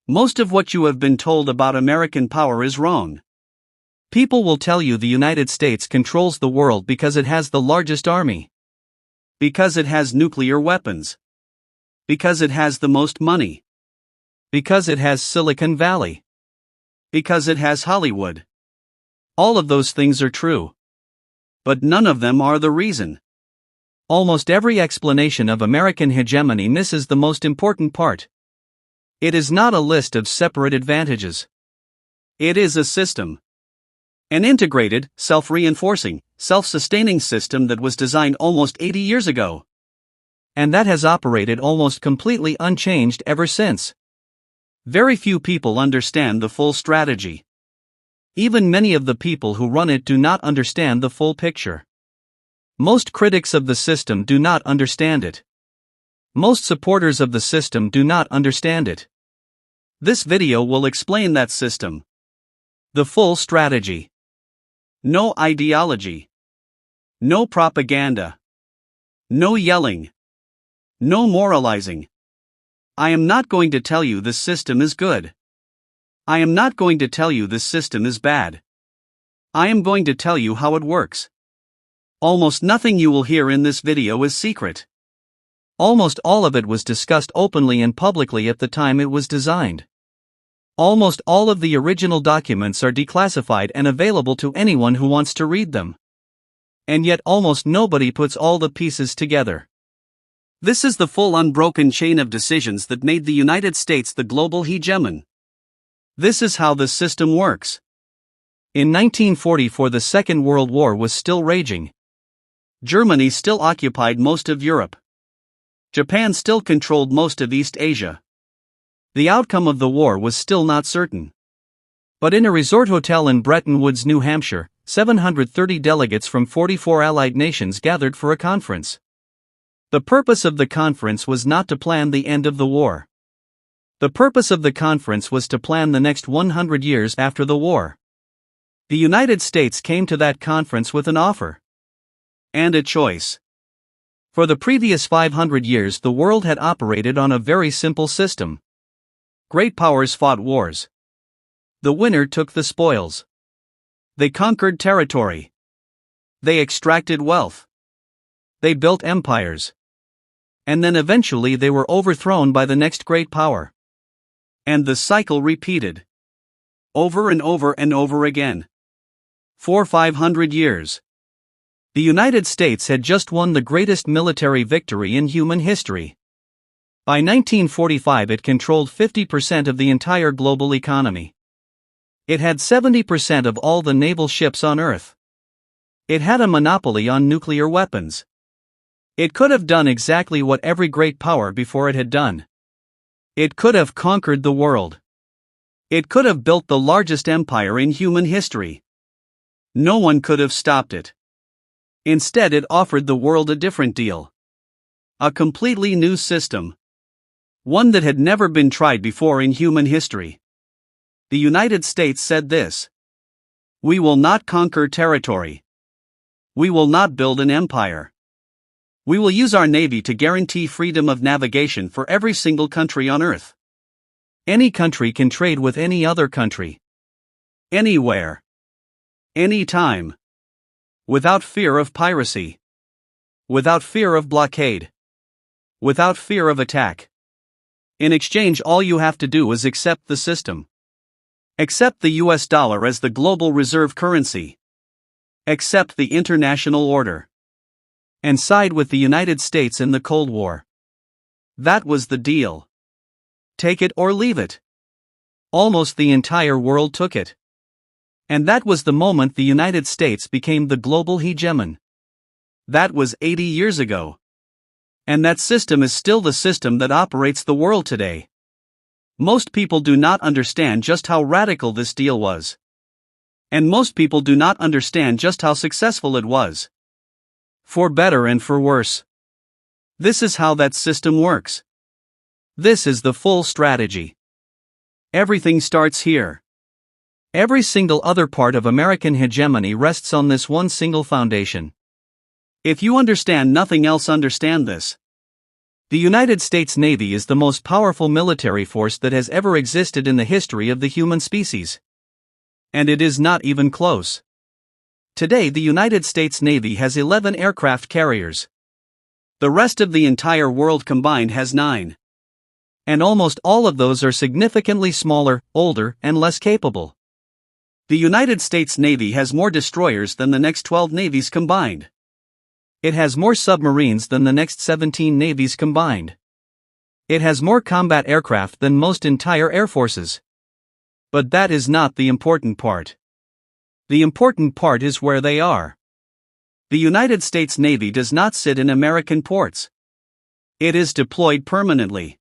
Most of what you have been told about American power is wrong. People will tell you the United States controls the world because it has the largest army. Because it has nuclear weapons. Because it has the most money. Because it has Silicon Valley. Because it has Hollywood. All of those things are true. But none of them are the reason. Almost every explanation of American hegemony misses the most important part. It is not a list of separate advantages. It is a system. An integrated, self-reinforcing, self-sustaining system that was designed almost 80 years ago. And that has operated almost completely unchanged ever since. Very few people understand the full strategy. Even many of the people who run it do not understand the full picture. Most critics of the system do not understand it. Most supporters of the system do not understand it. This video will explain that system. The full strategy. No ideology. No propaganda. No yelling. No moralizing. I am not going to tell you this system is good. I am not going to tell you this system is bad. I am going to tell you how it works. Almost nothing you will hear in this video is secret. Almost all of it was discussed openly and publicly at the time it was designed. Almost all of the original documents are declassified and available to anyone who wants to read them. And yet almost nobody puts all the pieces together. This is the full unbroken chain of decisions that made the United States the global hegemon. This is how the system works. In 1944, the Second World War was still raging. Germany still occupied most of Europe. Japan still controlled most of East Asia. The outcome of the war was still not certain. But in a resort hotel in Bretton Woods, New Hampshire, 730 delegates from 44 Allied nations gathered for a conference. The purpose of the conference was not to plan the end of the war. The purpose of the conference was to plan the next 100 years after the war. The United States came to that conference with an offer. And a choice. For the previous 500 years, the world had operated on a very simple system. Great powers fought wars. The winner took the spoils. They conquered territory. They extracted wealth. They built empires. And then eventually they were overthrown by the next great power. And the cycle repeated. Over and over and over again. For 500 years. The United States had just won the greatest military victory in human history. By 1945, it controlled 50% of the entire global economy. It had 70% of all the naval ships on Earth. It had a monopoly on nuclear weapons. It could have done exactly what every great power before it had done. It could have conquered the world. It could have built the largest empire in human history. No one could have stopped it. Instead, it offered the world a different deal. A completely new system. One that had never been tried before in human history. The United States said this. We will not conquer territory. We will not build an empire. We will use our Navy to guarantee freedom of navigation for every single country on Earth. Any country can trade with any other country. Anywhere. Anytime. Without fear of piracy. Without fear of blockade. Without fear of attack. In exchange, all you have to do is accept the system. Accept the US dollar as the global reserve currency. Accept the international order. And side with the United States in the Cold War. That was the deal. Take it or leave it. Almost the entire world took it. And that was the moment the United States became the global hegemon. That was 80 years ago. And that system is still the system that operates the world today. Most people do not understand just how radical this deal was. And most people do not understand just how successful it was. For better and for worse. This is how that system works. This is the full strategy. Everything starts here. Every single other part of American hegemony rests on this one single foundation. If you understand nothing else, understand this. The United States Navy is the most powerful military force that has ever existed in the history of the human species. And it is not even close. Today, the United States Navy has 11 aircraft carriers. The rest of the entire world combined has 9. And almost all of those are significantly smaller, older, and less capable. The United States Navy has more destroyers than the next 12 navies combined. It has more submarines than the next 17 navies combined. It has more combat aircraft than most entire air forces. But that is not the important part. The important part is where they are. The United States Navy does not sit in American ports. It is deployed permanently.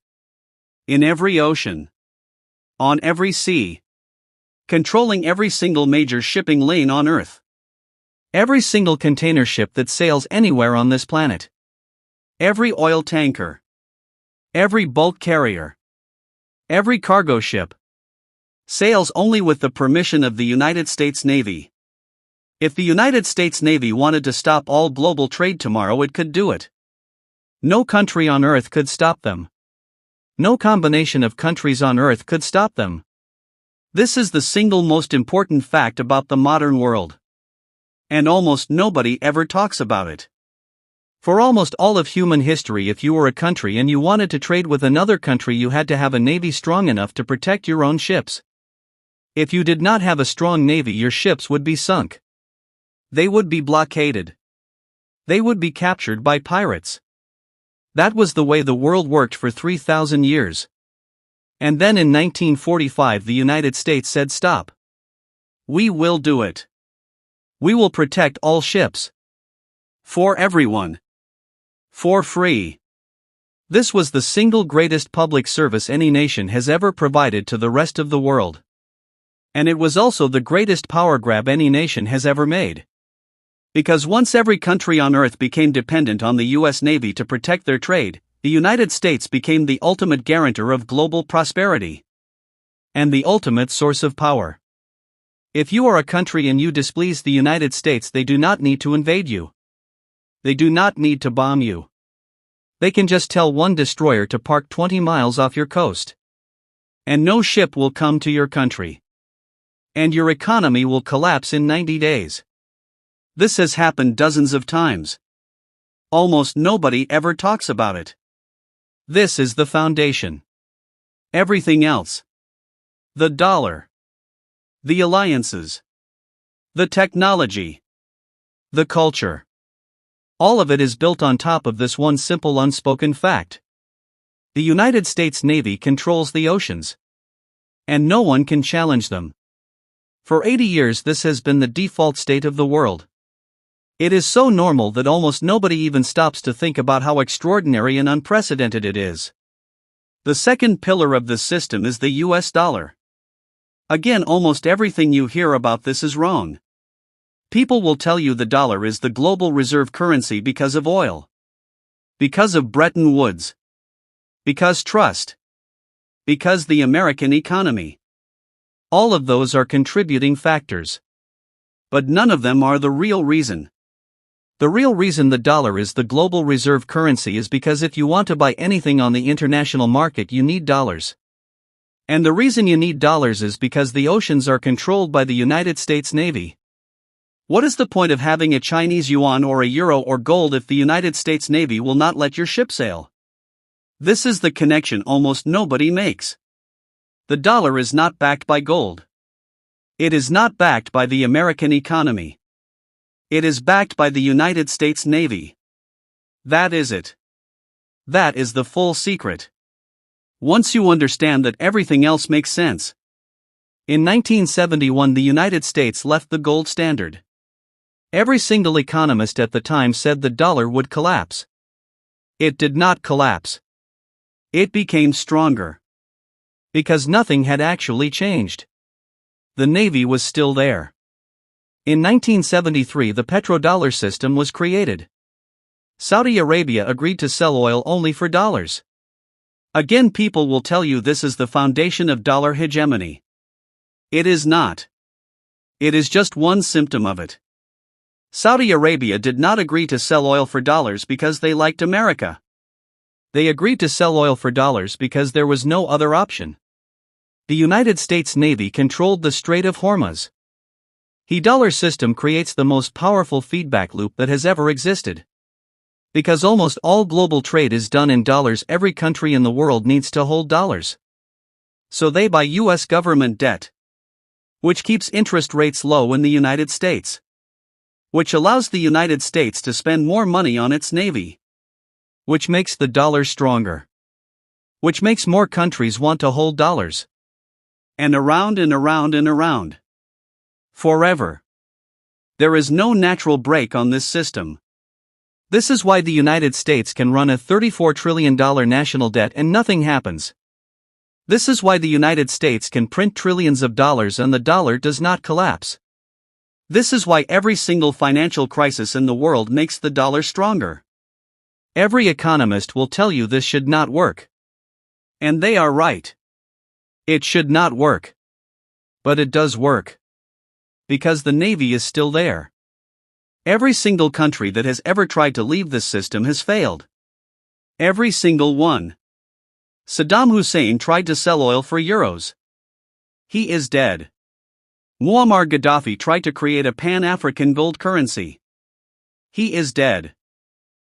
In every ocean. On every sea. Controlling every single major shipping lane on Earth. Every single container ship that sails anywhere on this planet. Every oil tanker. Every bulk carrier. Every cargo ship. Sails only with the permission of the United States Navy. If the United States Navy wanted to stop all global trade tomorrow, it could do it. No country on Earth could stop them. No combination of countries on Earth could stop them. This is the single most important fact about the modern world. And almost nobody ever talks about it. For almost all of human history, if you were a country and you wanted to trade with another country, you had to have a navy strong enough to protect your own ships. If you did not have a strong navy, your ships would be sunk. They would be blockaded. They would be captured by pirates. That was the way the world worked for 3,000 years. And then in 1945 the United States said stop. We will do it. We will protect all ships. For everyone. For free. This was the single greatest public service any nation has ever provided to the rest of the world. And it was also the greatest power grab any nation has ever made. Because once every country on Earth became dependent on the US Navy to protect their trade, the United States became the ultimate guarantor of global prosperity. And the ultimate source of power. If you are a country and you displease the United States, they do not need to invade you. They do not need to bomb you. They can just tell one destroyer to park 20 miles off your coast. And no ship will come to your country. And your economy will collapse in 90 days. This has happened dozens of times. Almost nobody ever talks about it. This is the foundation. Everything else. The dollar. The alliances. The technology. The culture. All of it is built on top of this one simple unspoken fact. The United States Navy controls the oceans. And no one can challenge them. For 80 years this has been the default state of the world. It is so normal that almost nobody even stops to think about how extraordinary and unprecedented it is. The second pillar of the system is the US dollar. Again, almost everything you hear about this is wrong. People will tell you the dollar is the global reserve currency because of oil. Because of Bretton Woods. Because trust. Because the American economy. All of those are contributing factors. But none of them are the real reason. The real reason the dollar is the global reserve currency is because if you want to buy anything on the international market, you need dollars. And the reason you need dollars is because the oceans are controlled by the United States Navy. What is the point of having a Chinese yuan or a euro or gold if the United States Navy will not let your ship sail? This is the connection almost nobody makes. The dollar is not backed by gold. It is not backed by the American economy. It is backed by the United States Navy. That is it. That is the full secret. Once you understand that, everything else makes sense. In 1971, the United States left the gold standard. Every single economist at the time said the dollar would collapse. It did not collapse. It became stronger. Because nothing had actually changed. The Navy was still there. In 1973, the petrodollar system was created. Saudi Arabia agreed to sell oil only for dollars. Again, people will tell you this is the foundation of dollar hegemony. It is not. It is just one symptom of it. Saudi Arabia did not agree to sell oil for dollars because they liked America. They agreed to sell oil for dollars because there was no other option. The United States Navy controlled the Strait of Hormuz. The dollar system creates the most powerful feedback loop that has ever existed. Because almost all global trade is done in dollars, every country in the world needs to hold dollars. So they buy US government debt, which keeps interest rates low in the United States, which allows the United States to spend more money on its navy, which makes the dollar stronger, which makes more countries want to hold dollars. And around and around and around. Forever. There is no natural break on this system. This is why the United States can run a $34 trillion national debt and nothing happens. This is why the United States can print trillions of dollars and the dollar does not collapse. This is why every single financial crisis in the world makes the dollar stronger. Every economist will tell you this should not work. And they are right. It should not work. But it does work. Because the Navy is still there. Every single country that has ever tried to leave this system has failed. Every single one. Saddam Hussein tried to sell oil for euros. He is dead. Muammar Gaddafi tried to create a Pan-African gold currency. He is dead.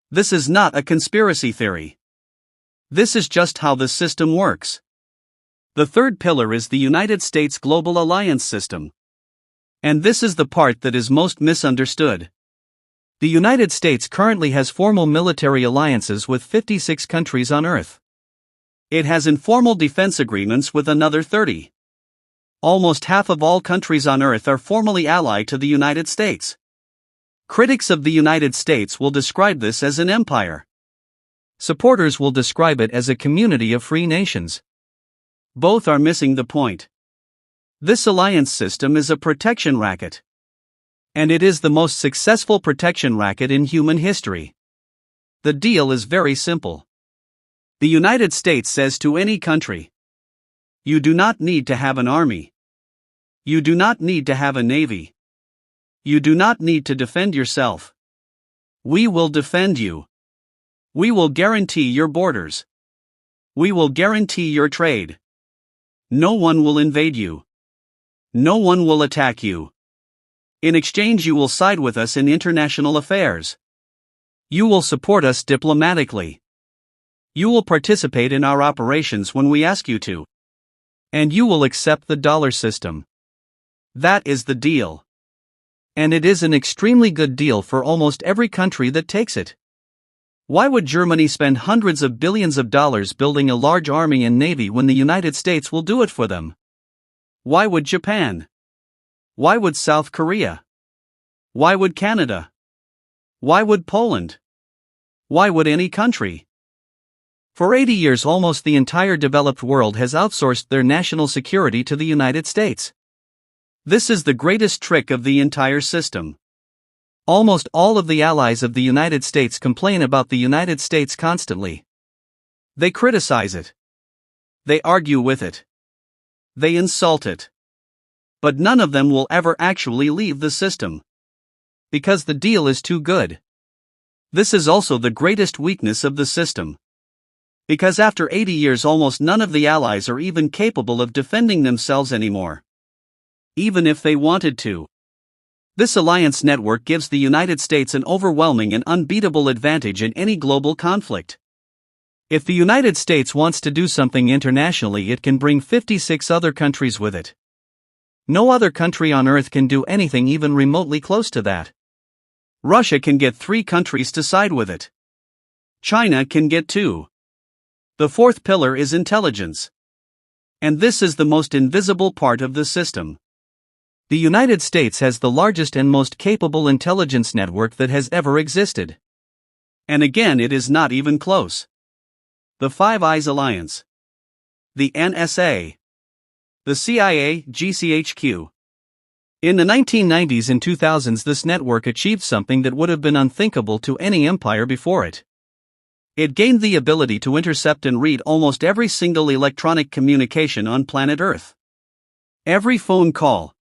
This is not a conspiracy theory. This is just how the system works. The third pillar is the United States Global Alliance System. And this is the part that is most misunderstood. The United States currently has formal military alliances with 56 countries on Earth. It has informal defense agreements with another 30. Almost half of all countries on Earth are formally allied to the United States. Critics of the United States will describe this as an empire. Supporters will describe it as a community of free nations. Both are missing the point. This alliance system is a protection racket. And it is the most successful protection racket in human history. The deal is very simple. The United States says to any country, you do not need to have an army. You do not need to have a navy. You do not need to defend yourself. We will defend you. We will guarantee your borders. We will guarantee your trade. No one will invade you. No one will attack you. In exchange, you will side with us in international affairs. You will support us diplomatically. You will participate in our operations when we ask you to. And you will accept the dollar system. That is the deal. And it is an extremely good deal for almost every country that takes it. Why would Germany spend hundreds of billions of dollars building a large army and navy when the United States will do it for them? Why would Japan? Why would South Korea? Why would Canada? Why would Poland? Why would any country? For 80 years, almost the entire developed world has outsourced their national security to the United States. This is the greatest trick of the entire system. Almost all of the allies of the United States complain about the United States constantly. They criticize it. They argue with it. They insult it. But none of them will ever actually leave the system. Because the deal is too good. This is also the greatest weakness of the system. Because after 80 years, almost none of the allies are even capable of defending themselves anymore. Even if they wanted to. This alliance network gives the United States an overwhelming and unbeatable advantage in any global conflict. If the United States wants to do something internationally, it can bring 56 other countries with it. No other country on Earth can do anything even remotely close to that. Russia can get 3 countries to side with it. China can get 2. The fourth pillar is intelligence. And this is the most invisible part of the system. The United States has the largest and most capable intelligence network that has ever existed. And again, it is not even close. The Five Eyes Alliance. The NSA. The CIA, GCHQ. In the 1990s and 2000s, this network achieved something that would have been unthinkable to any empire before it. It gained the ability to intercept and read almost every single electronic communication on planet Earth. Every phone call.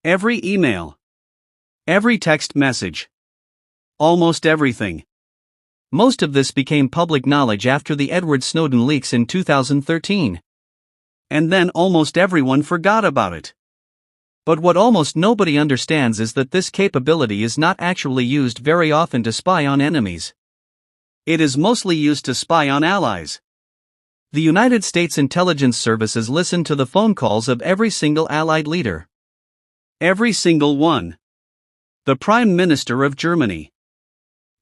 Every email. Every text message. Almost everything. Most of this became public knowledge after the Edward Snowden leaks in 2013. And then almost everyone forgot about it. But what almost nobody understands is that this capability is not actually used very often to spy on enemies. It is mostly used to spy on allies. The United States intelligence services listen to the phone calls of every single allied leader. Every single one. The Prime Minister of Germany.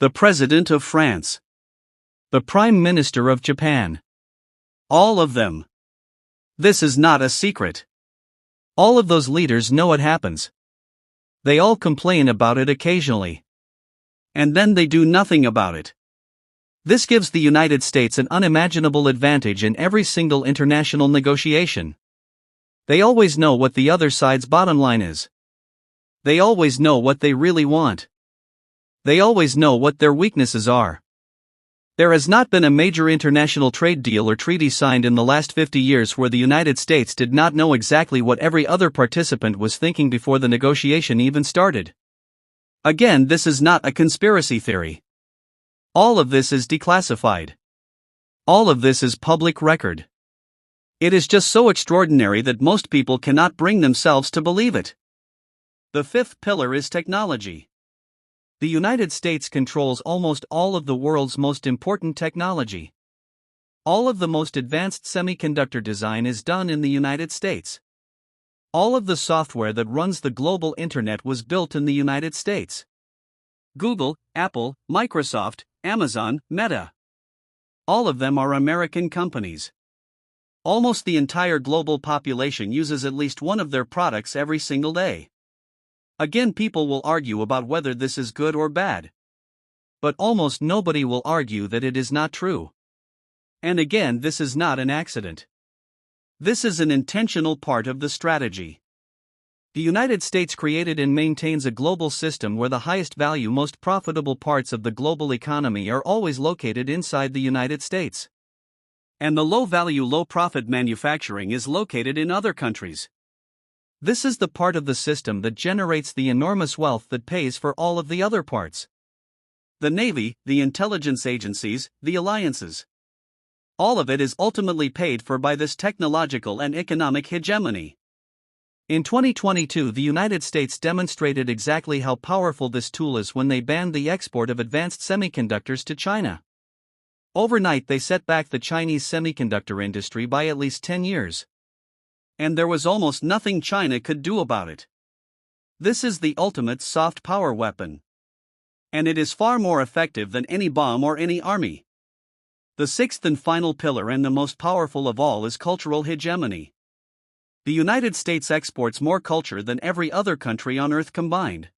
The President of France. The Prime Minister of Japan. All of them. This is not a secret. All of those leaders know it happens. They all complain about it occasionally. And then they do nothing about it. This gives the United States an unimaginable advantage in every single international negotiation. They always know what the other side's bottom line is. They always know what they really want. They always know what their weaknesses are. There has not been a major international trade deal or treaty signed in the last 50 years where the United States did not know exactly what every other participant was thinking before the negotiation even started. Again, this is not a conspiracy theory. All of this is declassified. All of this is public record. It is just so extraordinary that most people cannot bring themselves to believe it. The fifth pillar is technology. The United States controls almost all of the world's most important technology. All of the most advanced semiconductor design is done in the United States. All of the software that runs the global internet was built in the United States. Google, Apple, Microsoft, Amazon, Meta. All of them are American companies. Almost the entire global population uses at least one of their products every single day. Again, people will argue about whether this is good or bad. But almost nobody will argue that it is not true. And again, this is not an accident. This is an intentional part of the strategy. The United States created and maintains a global system where the highest value, most profitable parts of the global economy are always located inside the United States. And the low-value, low-profit manufacturing is located in other countries. This is the part of the system that generates the enormous wealth that pays for all of the other parts. The Navy, the intelligence agencies, the alliances. All of it is ultimately paid for by this technological and economic hegemony. In 2022, the United States demonstrated exactly how powerful this tool is when they banned the export of advanced semiconductors to China. Overnight, they set back the Chinese semiconductor industry by at least 10 years. And there was almost nothing China could do about it. This is the ultimate soft power weapon. And it is far more effective than any bomb or any army. The sixth and final pillar, and the most powerful of all, is cultural hegemony. The United States exports more culture than every other country on Earth combined.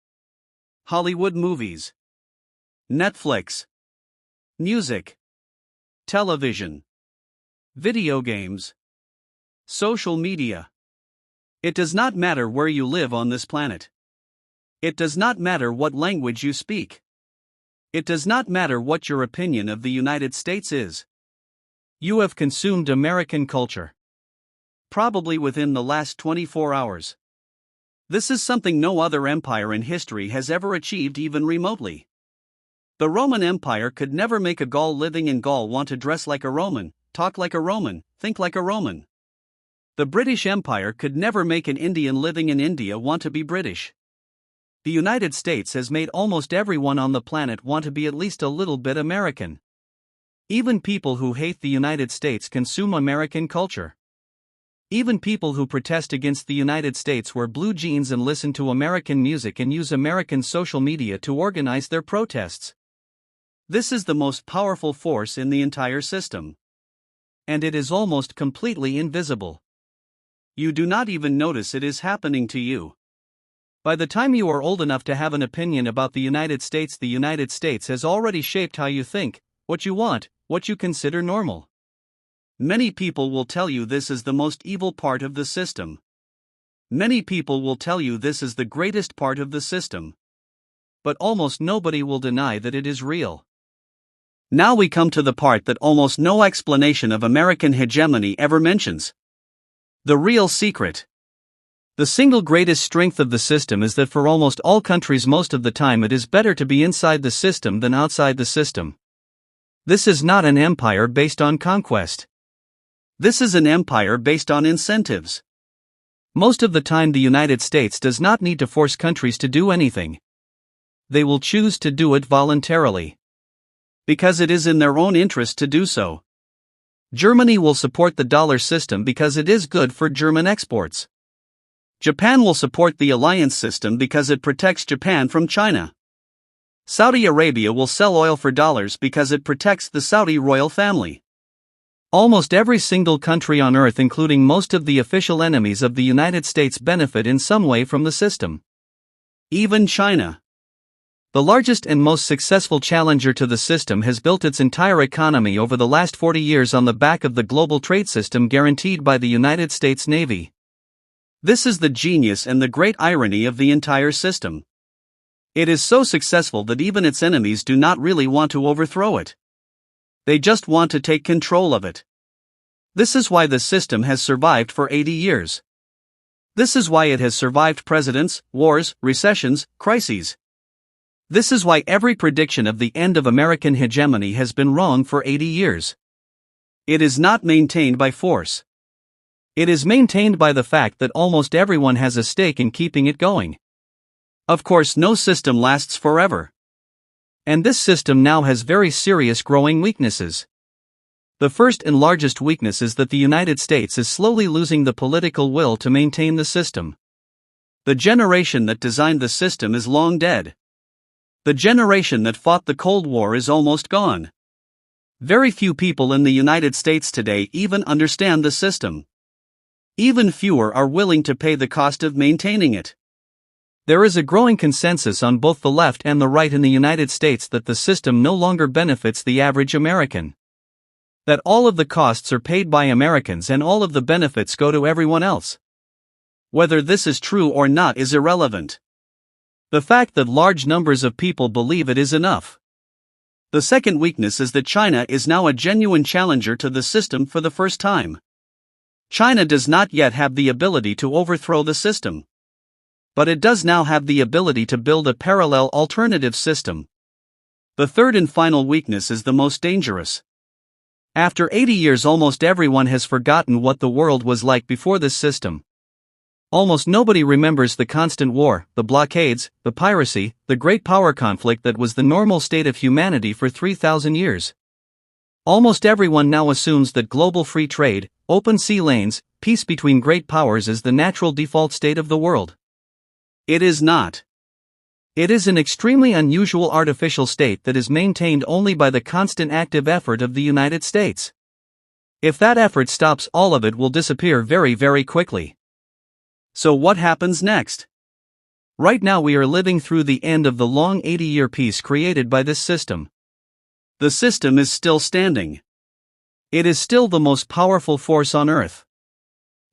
Hollywood movies, Netflix, music, television, video games, social media. It does not matter where you live on this planet. It does not matter what language you speak. It does not matter what your opinion of the United States is. You have consumed American culture. Probably within the last 24 hours. This is something no other empire in history has ever achieved even remotely. The Roman Empire could never make a Gaul living in Gaul want to dress like a Roman, talk like a Roman, think like a Roman. The British Empire could never make an Indian living in India want to be British. The United States has made almost everyone on the planet want to be at least a little bit American. Even people who hate the United States consume American culture. Even people who protest against the United States wear blue jeans and listen to American music and use American social media to organize their protests. This is the most powerful force in the entire system. And it is almost completely invisible. You do not even notice it is happening to you. By the time you are old enough to have an opinion about the United States has already shaped how you think, what you want, what you consider normal. Many people will tell you this is the most evil part of the system. Many people will tell you this is the greatest part of the system. But almost nobody will deny that it is real. Now we come to the part that almost no explanation of American hegemony ever mentions. The real secret. The single greatest strength of the system is that for almost all countries most of the time it is better to be inside the system than outside the system. This is not an empire based on conquest. This is an empire based on incentives. Most of the time, the United States does not need to force countries to do anything. They will choose to do it voluntarily. Because it is in their own interest to do so. Germany will support the dollar system because it is good for German exports. Japan will support the alliance system because it protects Japan from China. Saudi Arabia will sell oil for dollars because it protects the Saudi royal family. Almost every single country on earth, including most of the official enemies of the United States, benefit in some way from the system. Even China, the largest and most successful challenger to the system, has built its entire economy over the last 40 years on the back of the global trade system guaranteed by the United States Navy. This is the genius and the great irony of the entire system. It is so successful that even its enemies do not really want to overthrow it. They just want to take control of it. This is why the system has survived for 80 years. This is why it has survived presidents, wars, recessions, crises. This is why every prediction of the end of American hegemony has been wrong for 80 years. It is not maintained by force. It is maintained by the fact that almost everyone has a stake in keeping it going. Of course, no system lasts forever. And this system now has very serious growing weaknesses. The first and largest weakness is that the United States is slowly losing the political will to maintain the system. The generation that designed the system is long dead. The generation that fought the Cold War is almost gone. Very few people in the United States today even understand the system. Even fewer are willing to pay the cost of maintaining it. There is a growing consensus on both the left and the right in the United States that the system no longer benefits the average American. That all of the costs are paid by Americans and all of the benefits go to everyone else. Whether this is true or not is irrelevant. The fact that large numbers of people believe it is enough. The second weakness is that China is now a genuine challenger to the system for the first time. China does not yet have the ability to overthrow the system. But it does now have the ability to build a parallel alternative system. The third and final weakness is the most dangerous. After 80 years, almost everyone has forgotten what the world was like before this system. Almost nobody remembers the constant war, the blockades, the piracy, the great power conflict that was the normal state of humanity for 3,000 years. Almost everyone now assumes that global free trade, open sea lanes, peace between great powers is the natural default state of the world. It is not. It is an extremely unusual artificial state that is maintained only by the constant active effort of the United States. If that effort stops, all of it will disappear very, very quickly. So what happens next? Right now we are living through the end of the long 80-year peace created by this system. The system is still standing. It is still the most powerful force on Earth.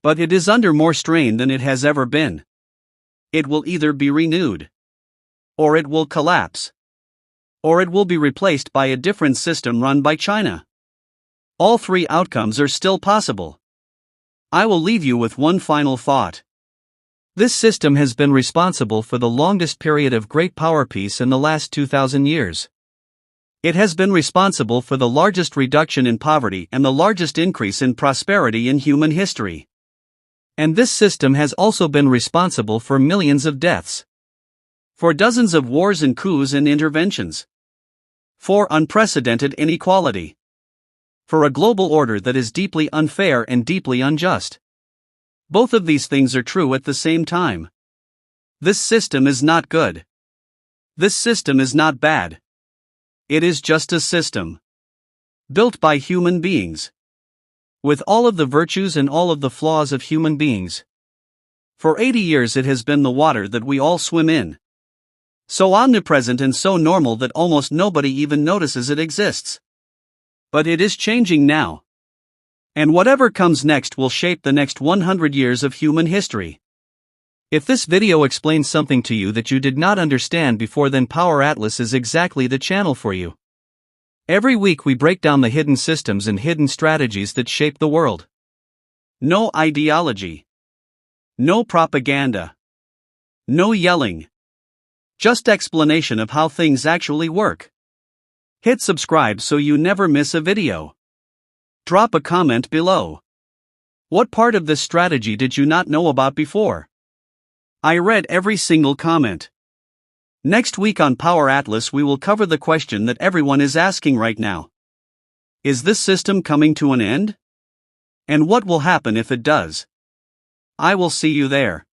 But it is under more strain than it has ever been. It will either be renewed, or it will collapse, or it will be replaced by a different system run by China. All three outcomes are still possible. I will leave you with one final thought. This system has been responsible for the longest period of great power peace in the last 2,000 years. It has been responsible for the largest reduction in poverty and the largest increase in prosperity in human history. And this system has also been responsible for millions of deaths. For dozens of wars and coups and interventions. For unprecedented inequality. For a global order that is deeply unfair and deeply unjust. Both of these things are true at the same time. This system is not good. This system is not bad. It is just a system. Built by human beings. With all of the virtues and all of the flaws of human beings. For 80 years it has been the water that we all swim in. So omnipresent and so normal that almost nobody even notices it exists. But it is changing now. And whatever comes next will shape the next 100 years of human history. If this video explains something to you that you did not understand before, then Power Atlas is exactly the channel for you. Every week we break down the hidden systems and hidden strategies that shape the world. No ideology. No propaganda. No yelling. Just explanation of how things actually work. Hit subscribe so you never miss a video. Drop a comment below. What part of this strategy did you not know about before? I read every single comment. Next week on Power Atlas we will cover the question that everyone is asking right now. Is this system coming to an end? And what will happen if it does? I will see you there.